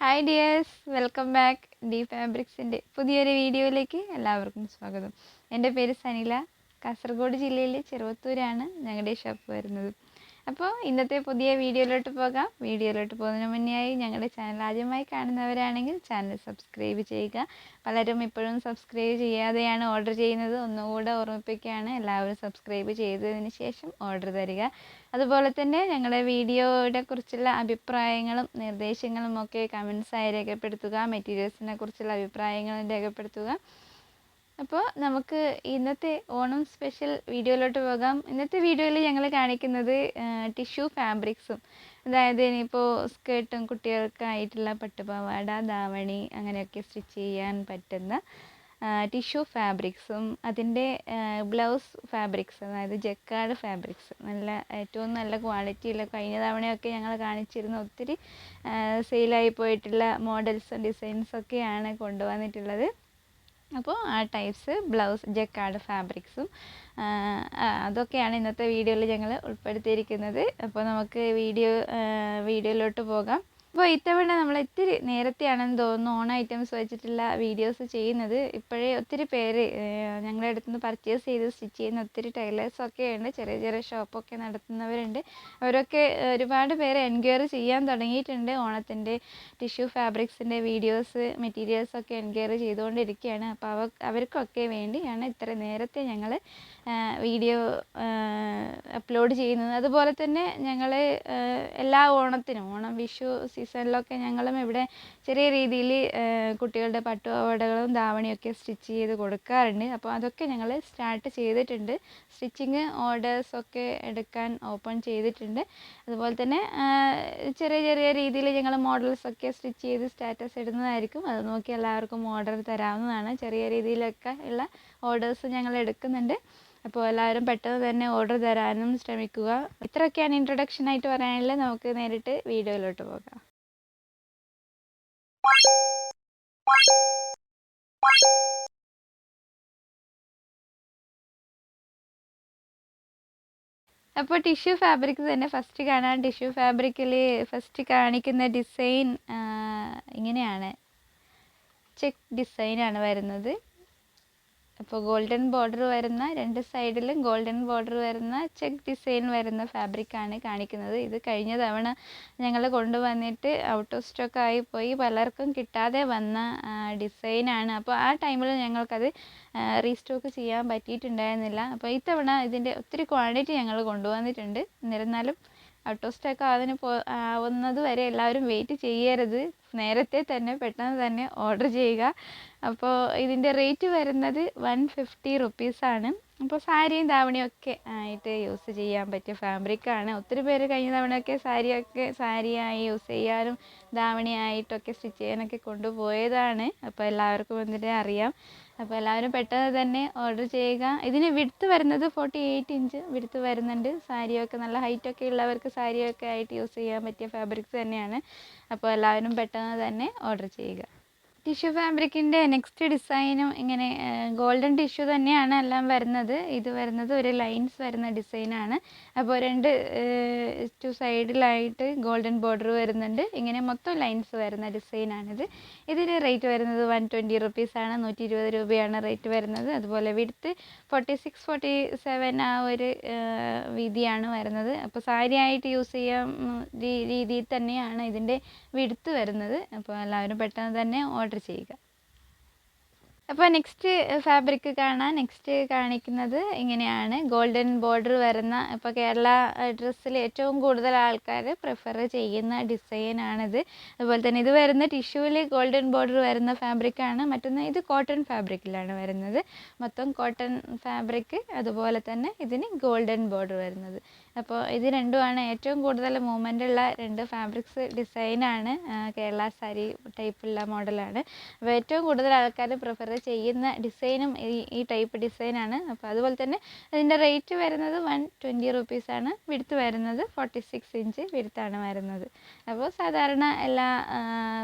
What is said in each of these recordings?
Hi dears, welcome back. D ഫാബ്രിക്സിൻ്റെ പുതിയൊരു വീഡിയോയിലേക്ക് എല്ലാവർക്കും സ്വാഗതം. എൻ്റെ പേര് സനില. കാസർഗോഡ് ജില്ലയിലെ ചെറുവത്തൂരാണ് ഞങ്ങളുടെ ഷോപ്പ് വരുന്നത്. അപ്പോൾ ഇന്നത്തെ പുതിയ വീഡിയോയിലോട്ട് പോകാം. വീഡിയോയിലോട്ട് പോകുന്നതിന് മുന്നേയായി ഞങ്ങളുടെ ചാനൽ ആദ്യമായി കാണുന്നവരാണെങ്കിൽ ചാനൽ സബ്സ്ക്രൈബ് ചെയ്യുക. പലരും ഇപ്പോഴും സബ്സ്ക്രൈബ് ചെയ്യാതെയാണ് ഓർഡർ ചെയ്യുന്നത്. ഒന്നുകൂടെ ഓർമ്മിപ്പിക്കുകയാണ്, എല്ലാവരും സബ്സ്ക്രൈബ് ചെയ്തതിന് ശേഷം ഓർഡർ തരിക. അതുപോലെ തന്നെ ഞങ്ങളുടെ വീഡിയോയുടെ കുറിച്ചുള്ള അഭിപ്രായങ്ങളും നിർദ്ദേശങ്ങളും ഒക്കെ കമൻസായി രേഖപ്പെടുത്തുക. മെറ്റീരിയൽസിനെ കുറിച്ചുള്ള അഭിപ്രായങ്ങളും രേഖപ്പെടുത്തുക. അപ്പോൾ നമുക്ക് ഇന്നത്തെ ഓണം സ്പെഷ്യൽ വീഡിയോയിലോട്ട് പോകാം. ഇന്നത്തെ വീഡിയോയിൽ ഞങ്ങൾ കാണിക്കുന്നത് ടിഷ്യൂ ഫാബ്രിക്സും, അതായത് ഇനിയിപ്പോൾ സ്കേർട്ടും കുട്ടികൾക്കായിട്ടുള്ള പട്ടുപാവാട, ധാവണി അങ്ങനെയൊക്കെ സ്റ്റിച്ച് ചെയ്യാൻ പറ്റുന്ന ടിഷ്യൂ ഫാബ്രിക്സും അതിൻ്റെ ബ്ലൗസ് ഫാബ്രിക്സ്, അതായത് ജക്കാർഡ് ഫാബ്രിക്സ്, ഏറ്റവും നല്ല ക്വാളിറ്റിയുള്ള, കഴിഞ്ഞ തവണയൊക്കെ ഞങ്ങൾ കാണിച്ചിരുന്ന ഒത്തിരി സെയിലായി പോയിട്ടുള്ള മോഡൽസും ഡിസൈൻസൊക്കെയാണ് കൊണ്ടുവന്നിട്ടുള്ളത്. അപ്പോൾ ആ ടൈപ്സ് ബ്ലൗസ് ജക്കാർഡ് ഫാബ്രിക്സും അതൊക്കെയാണ് ഇന്നത്തെ വീഡിയോയിൽ ഞങ്ങൾ ഉൾപ്പെടുത്തിയിരിക്കുന്നത്. അപ്പോൾ നമുക്ക് വീഡിയോയിലോട്ട് പോകാം. അപ്പോൾ ഇത്തവണ നമ്മൾ ഇത്തിരി നേരത്തെയാണെന്ന് തോന്നുന്നു ഓൺ ഐറ്റംസ് വെച്ചിട്ടുള്ള വീഡിയോസ് ചെയ്യുന്നത്. ഇപ്പോഴേ ഒത്തിരി പേര് ഞങ്ങളുടെ അടുത്ത് നിന്ന് പർച്ചേസ് ചെയ്ത് സ്റ്റിച്ച് ചെയ്യുന്ന ഒത്തിരി ടൈലേഴ്സൊക്കെ ഉണ്ട്, ചെറിയ ചെറിയ ഷോപ്പൊക്കെ നടത്തുന്നവരുണ്ട്. അവരൊക്കെ ഒരുപാട് പേര് എൻക്വയറി ചെയ്യാൻ തുടങ്ങിയിട്ടുണ്ട്. ഓണത്തിൻ്റെ ടിഷ്യൂ ഫാബ്രിക്സിൻ്റെ വീഡിയോസ്, മെറ്റീരിയൽസൊക്കെ എൻക്വയറി ചെയ്തുകൊണ്ടിരിക്കുകയാണ്. അപ്പോൾ അവർക്കൊക്കെ വേണ്ടിയാണ് ഇത്ര നേരത്തെ ഞങ്ങൾ വീഡിയോ അപ്ലോഡ് ചെയ്യുന്നത്. അതുപോലെ തന്നെ ഞങ്ങൾ എല്ലാ ഓണത്തിനും, ഓണം വിഷു സീസണിലൊക്കെ ഞങ്ങളും ഇവിടെ ചെറിയ രീതിയിൽ കുട്ടികളുടെ പട്ടുപാവാടകളും ധാവണിയൊക്കെ സ്റ്റിച്ച് ചെയ്ത് കൊടുക്കാറുണ്ട്. അപ്പോൾ അതൊക്കെ ഞങ്ങൾ സ്റ്റാർട്ട് ചെയ്തിട്ടുണ്ട്. സ്റ്റിച്ചിങ് ഓർഡേഴ്സൊക്കെ എടുക്കാൻ ഓപ്പൺ ചെയ്തിട്ടുണ്ട്. അതുപോലെ തന്നെ ചെറിയ ചെറിയ രീതിയിൽ ഞങ്ങൾ മോഡൽസൊക്കെ സ്റ്റിച്ച് ചെയ്ത് സ്റ്റാറ്റസ് ഇടുന്നതായിരിക്കും. അത് നോക്കി എല്ലാവർക്കും ഓർഡർ തരാവുന്നതാണ്. ചെറിയ രീതിയിലൊക്കെ ഉള്ള ഓർഡേഴ്സ് ഞങ്ങൾ എടുക്കുന്നുണ്ട്. അപ്പോൾ എല്ലാവരും പെട്ടെന്ന് തന്നെ ഓർഡർ തരാനും ശ്രമിക്കുക. ഇത്രയൊക്കെയാണ് ഇൻട്രൊഡക്ഷനായിട്ട് പറയാനുള്ളത്. നമുക്ക് നേരിട്ട് വീഡിയോയിലോട്ട് പോകാം. അപ്പോൾ ടിഷ്യൂ ഫാബ്രിക് തന്നെ ഫസ്റ്റ് കാണാം. ടിഷ്യൂ ഫാബ്രിക്കിൽ ഫസ്റ്റ് കാണിക്കുന്ന ഡിസൈൻ ഇങ്ങനെയാണ്. ചെക്ക് ഡിസൈനാണ് വരുന്നത്. അപ്പോൾ ഗോൾഡൻ ബോർഡർ വരുന്ന, രണ്ട് സൈഡിലും ഗോൾഡൻ ബോർഡർ വരുന്ന ചെക്ക് ഡിസൈൻ വരുന്ന ഫാബ്രിക്കാണ് കാണിക്കുന്നത്. ഇത് കഴിഞ്ഞ തവണ ഞങ്ങൾ കൊണ്ടുവന്നിട്ട് ഔട്ട് ഓഫ് സ്റ്റോക്ക് ആയി പോയി, പലർക്കും കിട്ടാതെ വന്ന ഡിസൈനാണ്. അപ്പോൾ ആ ടൈമിൽ ഞങ്ങൾക്കത് റീസ്റ്റോക്ക് ചെയ്യാൻ പറ്റിയിട്ടുണ്ടായിരുന്നില്ല. അപ്പോൾ ഇത്തവണ ഇതിൻ്റെ ഒത്തിരി ക്വാണ്ടിറ്റി ഞങ്ങൾ കൊണ്ടുവന്നിട്ടുണ്ട്. എന്നിരുന്നാലും ഔട്ട് ഓഫ് സ്റ്റോക്ക് ആവുന്നത് വരെ എല്ലാവരും വെയിറ്റ് ചെയ്യരുത്. നേരത്തെ തന്നെ പെട്ടെന്ന് തന്നെ ഓർഡർ ചെയ്യുക. അപ്പോൾ ഇതിൻ്റെ റേറ്റ് വരുന്നത് 150 റുപ്പീസാണ്. അപ്പോൾ സാരിയും ധാവണിയൊക്കെ ആയിട്ട് യൂസ് ചെയ്യാൻ പറ്റിയ ഫാബ്രിക്കാണ്. ഒത്തിരി പേര് കഴിഞ്ഞ തവണയൊക്കെ സാരിയായി യൂസ് ചെയ്യാനും ധാവണിയായിട്ടൊക്കെ സ്റ്റിച്ച് ചെയ്യാനൊക്കെ കൊണ്ടുപോയതാണ്. അപ്പോൾ എല്ലാവർക്കും വന്നിട്ട് അറിയാം. അപ്പോൾ എല്ലാവരും പെട്ടെന്ന് തന്നെ ഓർഡർ ചെയ്യുക. ഇതിന് വിഡ്ത്ത് വരുന്നത് 48 ഇഞ്ച് വിഡ്ത്ത് വരുന്നുണ്ട്. സാരിയൊക്കെ നല്ല ഹൈറ്റൊക്കെ ഉള്ളവർക്ക് സാരിയൊക്കെ ആയിട്ട് യൂസ് ചെയ്യാൻ പറ്റിയ ഫാബ്രിക്സ് തന്നെയാണ്. അപ്പോൾ എല്ലാവരും പെട്ടെന്ന് തന്നെ ഓർഡർ ചെയ്യുക. ടിഷ്യൂ ഫാബ്രിക്കിൻ്റെ നെക്സ്റ്റ് ഡിസൈനും ഇങ്ങനെ ഗോൾഡൻ ടിഷ്യൂ തന്നെയാണ് എല്ലാം വരുന്നത്. ഇത് വരുന്നത് ഒരു ലൈൻസ് വരുന്ന ഡിസൈനാണ്. അപ്പോൾ ടു സൈഡിലായിട്ട് ഗോൾഡൻ ബോർഡർ വരുന്നുണ്ട്. ഇങ്ങനെ മൊത്തം ലൈൻസ് വരുന്ന ഡിസൈനാണിത്. ഇതിന് റേറ്റ് വരുന്നത് 120 റുപ്പീസാണ്. 120 രൂപയാണ് റേറ്റ് വരുന്നത്. അതുപോലെ വിഡ്ത്ത് 46-47 ആ ഒരു വീതിയാണ് വരുന്നത്. അപ്പോൾ സാരി ആയിട്ട് യൂസ് ചെയ്യാൻ രീതിയിൽ തന്നെയാണ് ഇതിൻ്റെ വിഡ്ത്ത് വരുന്നത്. അപ്പോൾ എല്ലാവരും പെട്ടെന്ന് തന്നെ ഓർഡർ ചെയ്യുക. അപ്പോൾ നെക്സ്റ്റ് ഫാബ്രിക് കാണാൻ. നെക്സ്റ്റ് കാണിക്കുന്നത് ഇങ്ങനെയാണ്. ഗോൾഡൻ ബോർഡർ വരുന്ന, ഇപ്പോൾ കേരള ഡ്രസ്സിൽ ഏറ്റവും കൂടുതൽ ആൾക്കാർ പ്രിഫർ ചെയ്യുന്ന ഡിസൈനാണിത്. അതുപോലെ തന്നെ ഇത് വരുന്ന ടിഷ്യൂവിൽ ഗോൾഡൻ ബോർഡർ വരുന്ന ഫാബ്രിക്കാണ്. മറ്റൊന്ന് ഇത് കോട്ടൺ ഫാബ്രിക്കിലാണ് വരുന്നത്. മൊത്തം കോട്ടൺ ഫാബ്രിക്, അതുപോലെ തന്നെ ഇതിന് ഗോൾഡൻ ബോർഡർ വരുന്നത്. അപ്പോൾ ഇത് രണ്ടുമാണ് ഏറ്റവും കൂടുതൽ മൂവ്മെൻ്റ് ഉള്ള രണ്ട് ഫാബ്രിക്സ് ഡിസൈനാണ്. കേരള സാരി ടൈപ്പുള്ള മോഡലാണ്. അപ്പോൾ ഏറ്റവും കൂടുതൽ ആൾക്കാർ പ്രിഫർ ചെയ്യുന്ന ഡിസൈനും ഈ ടൈപ്പ് ഡിസൈനാണ്. അപ്പോൾ അതുപോലെ തന്നെ അതിൻ്റെ റേറ്റ് വരുന്നത് 120 റുപ്പീസാണ്. വിഡ്ത്ത് വരുന്നത് 46 ഇഞ്ച് വിഡ്ത്താണ് വരുന്നത്. അപ്പോൾ സാധാരണ എല്ലാ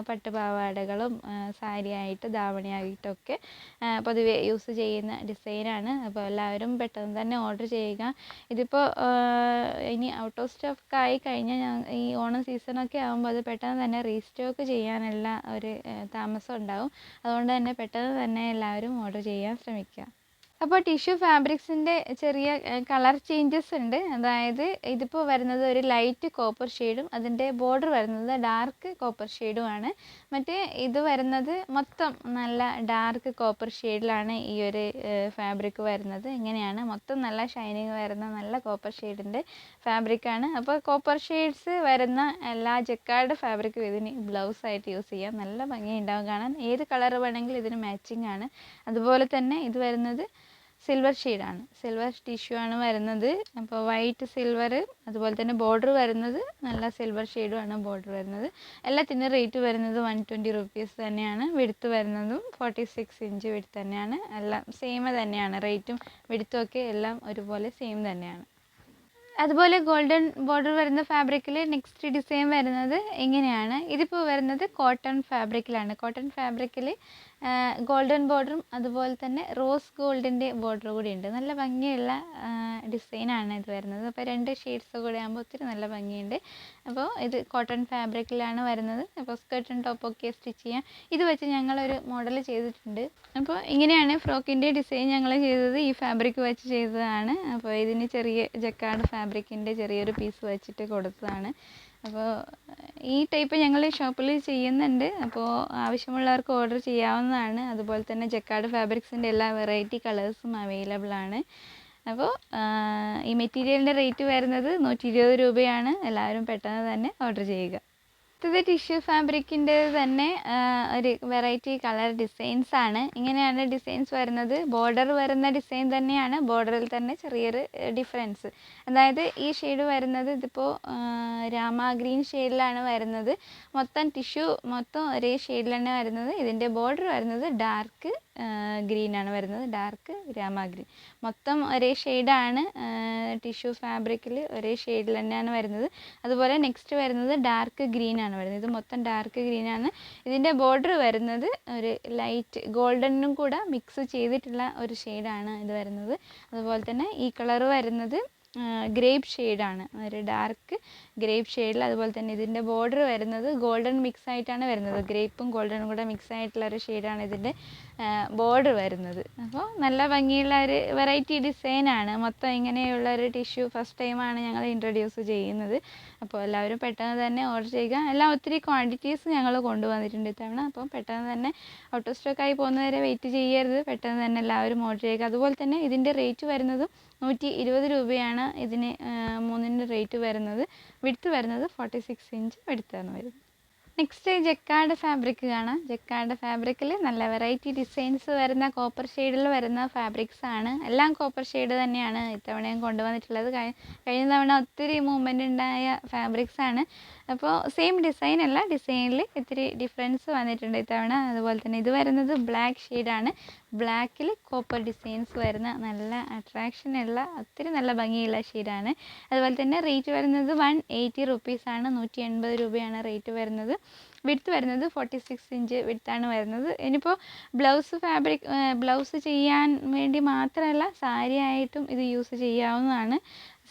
പട്ടുപാവാടകളും സാരിയായിട്ട് ധാവണിയായിട്ടൊക്കെ പൊതുവെ യൂസ് ചെയ്യുന്ന ഡിസൈനാണ്. അപ്പോൾ എല്ലാവരും പെട്ടെന്ന് തന്നെ ഓർഡർ ചെയ്യുക. ഇതിപ്പോൾ ഇനി ഔട്ട് ഓഫ് സ്റ്റോക്ക് ആയി കഴിഞ്ഞാൽ ഈ ഓണം സീസണൊക്കെ ആകുമ്പോൾ അത് പെട്ടെന്ന് തന്നെ റീസ്റ്റോക്ക് ചെയ്യാനുള്ള ഒരു താമസം ഉണ്ടാവും. അതുകൊണ്ട് തന്നെ പെട്ടെന്ന് തന്നെ എല്ലാവരും ഓർഡർ ചെയ്യാൻ ശ്രമിക്കുക. അപ്പോൾ ടിഷ്യൂ ഫാബ്രിക്സിൻ്റെ ചെറിയ കളർ ചേഞ്ചസ് ഉണ്ട്. അതായത് ഇതിപ്പോൾ വരുന്നത് ഒരു ലൈറ്റ് കോപ്പർ ഷെയ്ഡും അതിൻ്റെ ബോർഡർ വരുന്നത് ഡാർക്ക് കോപ്പർ ഷെയ്ഡുമാണ്. മറ്റേ ഇത് വരുന്നത് മൊത്തം നല്ല ഡാർക്ക് കോപ്പർ ഷെയ്ഡിലാണ് ഈ ഒരു ഫാബ്രിക് വരുന്നത്. ഇങ്ങനെയാണ് മൊത്തം നല്ല ഷൈനിങ് വരുന്ന നല്ല കോപ്പർ ഷെയ്ഡിൻ്റെ ഫാബ്രിക്കാണ്. അപ്പോൾ കോപ്പർ ഷെയ്ഡ്സ് വരുന്ന എല്ലാ ജക്കാർഡ് ഫാബ്രിക്കും ഇതിന് ബ്ലൗസായിട്ട് യൂസ് ചെയ്യാം. നല്ല ഭംഗിയുണ്ടാവും കാണാൻ. ഏത് കളർ വേണമെങ്കിലും ഇതിന് മാച്ചിങ് ആണ്. അതുപോലെ തന്നെ ഇത് വരുന്നത് സിൽവർ ഷെയ്ഡാണ്, സിൽവർ ടിഷ്യൂ ആണ് വരുന്നത്. അപ്പോൾ വൈറ്റ് സിൽവർ, അതുപോലെ തന്നെ ബോർഡർ വരുന്നത് നല്ല സിൽവർ ഷെയ്ഡുമാണ് ബോർഡർ വരുന്നത്. എല്ലാത്തിനും റേറ്റ് വരുന്നത് 120 റുപ്പീസ് തന്നെയാണ്. വിഡ്ത്ത് വരുന്നതും 46 ഇഞ്ച് വിഡ്ത്ത് തന്നെയാണ്. എല്ലാം സെയിം തന്നെയാണ്. റേറ്റും വിഡ്ത്തും ഒക്കെ എല്ലാം ഒരുപോലെ സെയിം തന്നെയാണ്. അതുപോലെ ഗോൾഡൻ ബോർഡർ വരുന്ന ഫാബ്രിക്കിൽ നെക്സ്റ്റ് ഡിസൈൻ വരുന്നത് ഇങ്ങനെയാണ്. ഇതിപ്പോൾ വരുന്നത് കോട്ടൺ ഫാബ്രിക്കിലാണ്. കോട്ടൺ ഫാബ്രിക്കിൽ ഗോൾഡൻ ബോർഡറും അതുപോലെ തന്നെ റോസ് ഗോൾഡിൻ്റെ ബോർഡർ കൂടി ഉണ്ട്. നല്ല ഭംഗിയുള്ള ഡിസൈനാണ് ഇത് വരുന്നത്. അപ്പോൾ 2 ഷെയ്ഡ്സ് കൂടെ ആകുമ്പോൾ ഒത്തിരി നല്ല ഭംഗിയുണ്ട്. അപ്പോൾ ഇത് കോട്ടൺ ഫാബ്രിക്കിലാണ് വരുന്നത്. അപ്പോൾ സ്കർട്ടും ടോപ്പൊക്കെ സ്റ്റിച്ച് ചെയ്യാം. ഇത് വെച്ച് ഞങ്ങളൊരു മോഡൽ ചെയ്തിട്ടുണ്ട്. അപ്പോൾ ഇങ്ങനെയാണ് ഫ്രോക്കിൻ്റെ ഡിസൈൻ ഞങ്ങൾ ചെയ്തത്. ഈ ഫാബ്രിക് വെച്ച് ചെയ്തതാണ്. അപ്പോൾ ഇതിന് ചെറിയ ജക്കാർഡ് ഫാബ്രിക്കിൻ്റെ ചെറിയൊരു പീസ് വെച്ചിട്ട് കൊടുത്തതാണ്. അപ്പോൾ ഈ ടൈപ്പ് ഞങ്ങൾ ഷോപ്പിൽ ചെയ്യുന്നുണ്ട്. അപ്പോൾ ആവശ്യമുള്ളവർക്ക് ഓർഡർ ചെയ്യാവുന്നതാണ്. അതുപോലെ തന്നെ ജക്കാർഡ് ഫാബ്രിക്സിൻ്റെ എല്ലാ വെറൈറ്റി കളേഴ്സും അവൈലബിൾ ആണ്. അപ്പോൾ ഈ മെറ്റീരിയലിൻ്റെ റേറ്റ് വരുന്നത് 120 രൂപയാണ്. എല്ലാവരും പെട്ടെന്ന് തന്നെ ഓർഡർ ചെയ്യുക. അടുത്തത് ടിഷ്യൂ ഫാബ്രിക്കിൻ്റെ തന്നെ ഒരു വെറൈറ്റി കളർ ഡിസൈൻസ് ആണ്. ഇങ്ങനെയാണ് ഡിസൈൻസ് വരുന്നത്. ബോർഡർ വരുന്ന ഡിസൈൻ തന്നെയാണ്. ബോർഡറിൽ തന്നെ ചെറിയൊരു ഡിഫറൻസ്. അതായത് ഈ ഷെയ്ഡ് വരുന്നത് ഇതിപ്പോൾ രാമ ഗ്രീൻ ഷെയ്ഡിലാണ് വരുന്നത്. മൊത്തം ടിഷ്യൂ മൊത്തം ഒരേ ഷെയ്ഡിൽ തന്നെ വരുന്നത്. ഇതിൻ്റെ ബോർഡർ വരുന്നത് ഡാർക്ക് ഗ്രീനാണ് വരുന്നത്. ഡാർക്ക് രാമ ഗ്രീൻ മൊത്തം ഒരേ ഷെയ്ഡാണ്. ടിഷ്യൂ ഫാബ്രിക്കിൽ ഒരേ ഷെയ്ഡിൽ തന്നെയാണ് വരുന്നത്. അതുപോലെ നെക്സ്റ്റ് വരുന്നത് ഡാർക്ക് ഗ്രീൻ ആണ് വരുന്നത്. ഇത് മൊത്തം ഡാർക്ക് ഗ്രീനാണ്. ഇതിൻ്റെ ബോർഡർ വരുന്നത് ഒരു ലൈറ്റ് ഗോൾഡനും കൂടെ മിക്സ് ചെയ്തിട്ടുള്ള ഒരു ഷെയ്ഡാണ് ഇത് വരുന്നത്. അതുപോലെ തന്നെ ഈ കളർ വരുന്നത് ഗ്രേപ്പ് ഷെയ്ഡാണ്, ഒരു ഡാർക്ക് ഗ്രേപ്പ് ഷെയ്ഡിൽ. അതുപോലെ തന്നെ ഇതിൻ്റെ ബോർഡർ വരുന്നത് ഗോൾഡൻ മിക്സ് ആയിട്ടാണ് വരുന്നത്. ഗ്രേപ്പും ഗോൾഡനും കൂടെ മിക്സ് ആയിട്ടുള്ള ഒരു ഷെയ്ഡാണ് ഇതിൻ്റെ ബോർഡർ വരുന്നത്. അപ്പോൾ നല്ല ഭംഗിയുള്ള ഒരു വെറൈറ്റി ഡിസൈനാണ്. മൊത്തം ഇങ്ങനെയുള്ള ഒരു ടിഷ്യൂ ഫസ്റ്റ് ടൈമാണ് ഞങ്ങൾ ഇൻട്രൊഡ്യൂസ് ചെയ്യുന്നത്. അപ്പോൾ എല്ലാവരും പെട്ടെന്ന് തന്നെ ഓർഡർ ചെയ്യുക. എല്ലാം ഒത്തിരി ക്വാണ്ടിറ്റീസ് ഞങ്ങൾ കൊണ്ടുവന്നിട്ടുണ്ട് ഇത്തവണ. അപ്പോൾ പെട്ടെന്ന് തന്നെ ഔട്ട് ഓഫ് സ്റ്റോക്ക് ആയി പോകുന്നവരെ വെയിറ്റ് ചെയ്യരുത്. പെട്ടെന്ന് തന്നെ എല്ലാവരും ഓർഡർ ചെയ്യുക. അതുപോലെ തന്നെ ഇതിൻ്റെ റേറ്റ് വരുന്നതും 120 രൂപയാണ്. ഇതിന് 3ൻ്റെ റേറ്റ് വരുന്നത്. വിഡ്ത്ത് വരുന്നത് 46 ഇഞ്ച് വിഡ്ത്താണ് വരുന്നത്. നെക്സ്റ്റ് ജക്കാർഡ് ഫാബ്രിക് കാണാം. ജക്കാർഡ് ഫാബ്രിക്കിൽ നല്ല വെറൈറ്റി ഡിസൈൻസ് വരുന്ന കോപ്പർ ഷെയ്ഡിൽ വരുന്ന ഫാബ്രിക്സ് ആണ്. എല്ലാം കോപ്പർ ഷെയ്ഡ് തന്നെയാണ് ഇത്തവണയും കൊണ്ടുവന്നിട്ടുള്ളത്. കഴിഞ്ഞ തവണ ഒത്തിരി മൂവ്മെൻ്റ് ഉണ്ടായ ഫാബ്രിക്സ് ആണ്. അപ്പോൾ സെയിം ഡിസൈൻ അല്ല, ഡിസൈനിൽ ഇത്തിരി ഡിഫറൻസ് വന്നിട്ടുണ്ട് ഇത്തവണ. അതുപോലെ തന്നെ ഇത് വരുന്നത് ബ്ലാക്ക് ഷെയ്ഡാണ്. ബ്ലാക്കിൽ കോപ്പർ ഡിസൈൻസ് വരുന്ന നല്ല അട്രാക്ഷനുള്ള ഒത്തിരി നല്ല ഭംഗിയുള്ള ഷെയ്ഡാണ്. അതുപോലെ തന്നെ റേറ്റ് വരുന്നത് 180 റുപ്പീസാണ്. 180 രൂപയാണ് റേറ്റ് വരുന്നത്. വിഡ്ത്ത് വരുന്നത് 46 ഇഞ്ച് വിഡ്ത്താണ് വരുന്നത്. ഇനിയിപ്പോൾ ബ്ലൗസ് ചെയ്യാൻ വേണ്ടി മാത്രമല്ല, സാരി ആയിട്ടും ഇത് യൂസ് ചെയ്യാവുന്നതാണ്.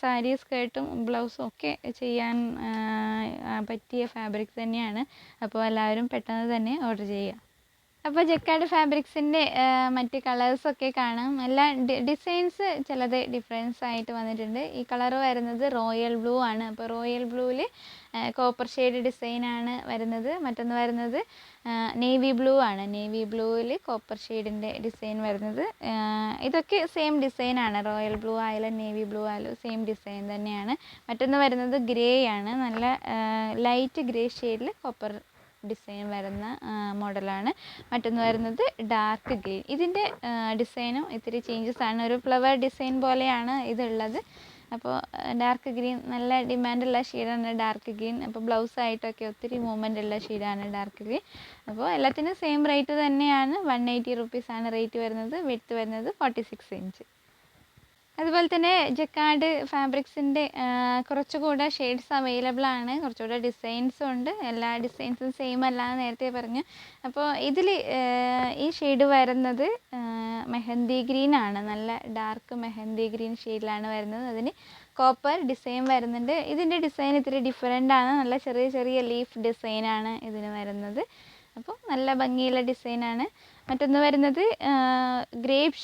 സാരി സ്കേർട്ടും ബ്ലൗസും ഒക്കെ ചെയ്യാൻ പറ്റിയ ഫാബ്രിക് തന്നെയാണ്. അപ്പോൾ എല്ലാവരും പെട്ടെന്ന് തന്നെ ഓർഡർ ചെയ്യുക. അപ്പോൾ ജക്കാർഡ് ഫാബ്രിക്സിൻ്റെ മറ്റ് കളേഴ്സൊക്കെ കാണാം. എല്ലാം ഡിസൈൻസ് ചിലത് ഡിഫറൻസ് ആയിട്ട് വന്നിട്ടുണ്ട്. ഈ കളർ വരുന്നത് റോയൽ ബ്ലൂ ആണ്. അപ്പോൾ റോയൽ ബ്ലൂവിൽ കോപ്പർ ഷെയ്ഡ് ഡിസൈനാണ് വരുന്നത്. മറ്റൊന്ന് വരുന്നത് നേവി ബ്ലൂ ആണ്. നേവി ബ്ലൂവിൽ കോപ്പർ ഷെയ്ഡിൻ്റെ ഡിസൈൻ വരുന്നത്. ഇതൊക്കെ സെയിം ഡിസൈനാണ്. റോയൽ ബ്ലൂ ആയാലും നേവി ബ്ലൂ ആയാലും സെയിം ഡിസൈൻ തന്നെയാണ്. മറ്റൊന്ന് വരുന്നത് ഗ്രേ ആണ്. നല്ല ലൈറ്റ് ഗ്രേ ഷെയ്ഡിൽ കോപ്പർ ഡിസൈൻ വരുന്ന മോഡലാണ്. മറ്റൊന്ന് വരുന്നത് ഡാർക്ക് ഗ്രീൻ. ഇതിൻ്റെ ഡിസൈനും ഇത്തിരി ചേഞ്ചസ് ആണ്. ഒരു ഫ്ലവർ ഡിസൈൻ പോലെയാണ് ഇതുള്ളത്. അപ്പോൾ ഡാർക്ക് ഗ്രീൻ നല്ല ഡിമാൻഡുള്ള ഷെയ്ഡാണ് ഡാർക്ക് ഗ്രീൻ. അപ്പോൾ ബ്ലൗസായിട്ടൊക്കെ ഒത്തിരി മൂവ്മെൻ്റ് ഉള്ള ഷെയ്ഡാണ് ഡാർക്ക് ഗ്രീൻ. അപ്പോൾ എല്ലാത്തിനും സെയിം റേറ്റ് തന്നെയാണ്. 180 റുപ്പീസാണ് റേറ്റ് വരുന്നത്. വിഡ്ത്ത് വരുന്നത് 46 ഇഞ്ച്. അതുപോലെ തന്നെ ജക്കാർഡ് ഫാബ്രിക്സിൻ്റെ കുറച്ചുകൂടെ ഷെയ്ഡ്സ് അവൈലബിൾ ആണ്, കുറച്ചുകൂടെ ഡിസൈൻസും ഉണ്ട്. എല്ലാ ഡിസൈൻസും സെയിം അല്ല എന്ന് നേരത്തെ പറഞ്ഞു. അപ്പോൾ ഇതിൽ ഈ ഷെയ്ഡ് വരുന്നത് മെഹന്തി ഗ്രീൻ ആണ്, നല്ല ഡാർക്ക് മെഹന്തി ഗ്രീൻ ഷെയ്ഡിലാണ് വരുന്നത്. അതിന് കോപ്പർ ഡിസൈൻ വരുന്നുണ്ട്. ഇതിൻ്റെ ഡിസൈൻ ഇത്തിരി ഡിഫറെൻ്റ് ആണ്, നല്ല ചെറിയ ചെറിയ ലീഫ് ഡിസൈനാണ് ഇതിന് വരുന്നത്. അപ്പോൾ നല്ല ഭംഗിയുള്ള ഡിസൈനാണ്. മറ്റൊന്ന് വരുന്നത് ഗ്രേപ്പ്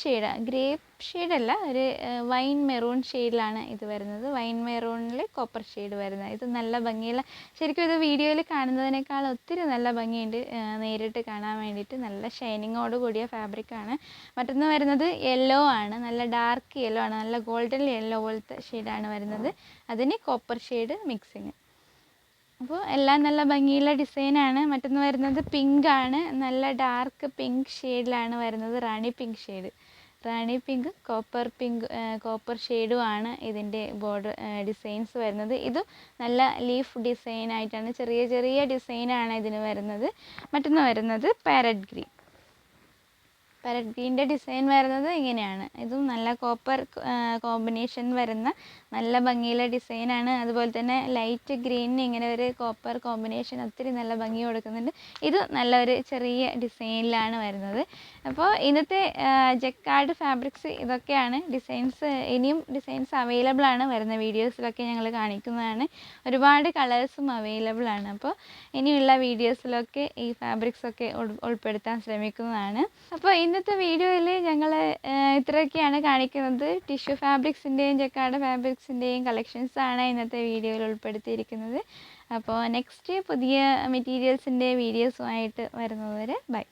ഷെയ്ഡല്ല, ഒരു വൈൻ മെറൂൺ ഷെയ്ഡിലാണ് ഇത് വരുന്നത്. വൈൻ മെറൂണിൽ കോപ്പർ ഷെയ്ഡ് വരുന്നത്. ഇത് നല്ല ഭംഗിയുള്ള, ശരിക്കും ഇത് വീഡിയോയിൽ കാണുന്നതിനേക്കാൾ ഒത്തിരി നല്ല ഭംഗിയുണ്ട് നേരിട്ട് കാണാൻ വേണ്ടിയിട്ട്. നല്ല ഷൈനിങ്ങോട് കൂടിയ ഫാബ്രിക്കാണ്. മറ്റൊന്ന് വരുന്നത് യെല്ലോ ആണ്, നല്ല ഡാർക്ക് യെല്ലോ ആണ്, നല്ല ഗോൾഡൻ യെല്ലോ പോലത്തെ ഷെയ്ഡാണ് വരുന്നത്. അതിന് കോപ്പർ ഷെയ്ഡ് മിക്സിങ്. അപ്പോൾ എല്ലാം നല്ല ഭംഗിയുള്ള ഡിസൈനാണ്. മറ്റൊന്ന് വരുന്നത് പിങ്ക് ആണ്, നല്ല ഡാർക്ക് പിങ്ക് ഷെയ്ഡിലാണ് വരുന്നത്. റാണി പിങ്ക് കോപ്പർ ഷെയ്ഡുമാണ് ഇതിൻ്റെ ബോർഡർ ഡിസൈൻസ് വരുന്നത്. ഇതും നല്ല ലീഫ് ഡിസൈനായിട്ടാണ്, ചെറിയ ചെറിയ ഡിസൈനാണ് ഇതിന് വരുന്നത്. മറ്റൊന്ന് വരുന്നത് പാരറ്റ് ഗ്രീൻ്റെ ഡിസൈൻ വരുന്നത് ഇങ്ങനെയാണ്. ഇതും നല്ല കോപ്പർ കോമ്പിനേഷൻ വരുന്ന നല്ല ഭംഗിയുള്ള ഡിസൈനാണ്. അതുപോലെ തന്നെ ലൈറ്റ് ഗ്രീനിന് ഇങ്ങനെ ഒരു കോപ്പർ കോമ്പിനേഷൻ ഒത്തിരി നല്ല ഭംഗി കൊടുക്കുന്നുണ്ട്. ഇത് നല്ലൊരു ചെറിയ ഡിസൈനിലാണ് വരുന്നത്. അപ്പോൾ ഇന്നത്തെ ജക്കാർഡ് ഫാബ്രിക്സ് ഇതൊക്കെയാണ് ഡിസൈൻസ്. ഇനിയും ഡിസൈൻസ് അവൈലബിൾ ആണ്, വരുന്ന വീഡിയോസിലൊക്കെ ഞങ്ങൾ കാണിക്കുന്നതാണ്. ഒരുപാട് കളേഴ്സും അവൈലബിൾ ആണ്. അപ്പോൾ ഇനിയുള്ള വീഡിയോസിലൊക്കെ ഈ ഫാബ്രിക്സൊക്കെ ഉൾപ്പെടുത്താൻ ശ്രമിക്കുന്നതാണ്. അപ്പോൾ ഇന്നത്തെ വീഡിയോയിൽ ഞങ്ങൾ ഇത്രയൊക്കെയാണ് കാണിക്കുന്നത്. ടിഷ്യൂ ഫാബ്രിക്സിൻ്റെയും ജക്കാർഡ് ഫാബ്രിക്സിൻ്റെയും കളക്ഷൻസാണ് ഇന്നത്തെ വീഡിയോയിൽ ഉൾപ്പെടുത്തിയിരിക്കുന്നത്. അപ്പോൾ നെക്സ്റ്റ് പുതിയ മെറ്റീരിയൽസിൻ്റെ വീഡിയോസുമായിട്ട് വരുന്നതുവരെ ബൈ.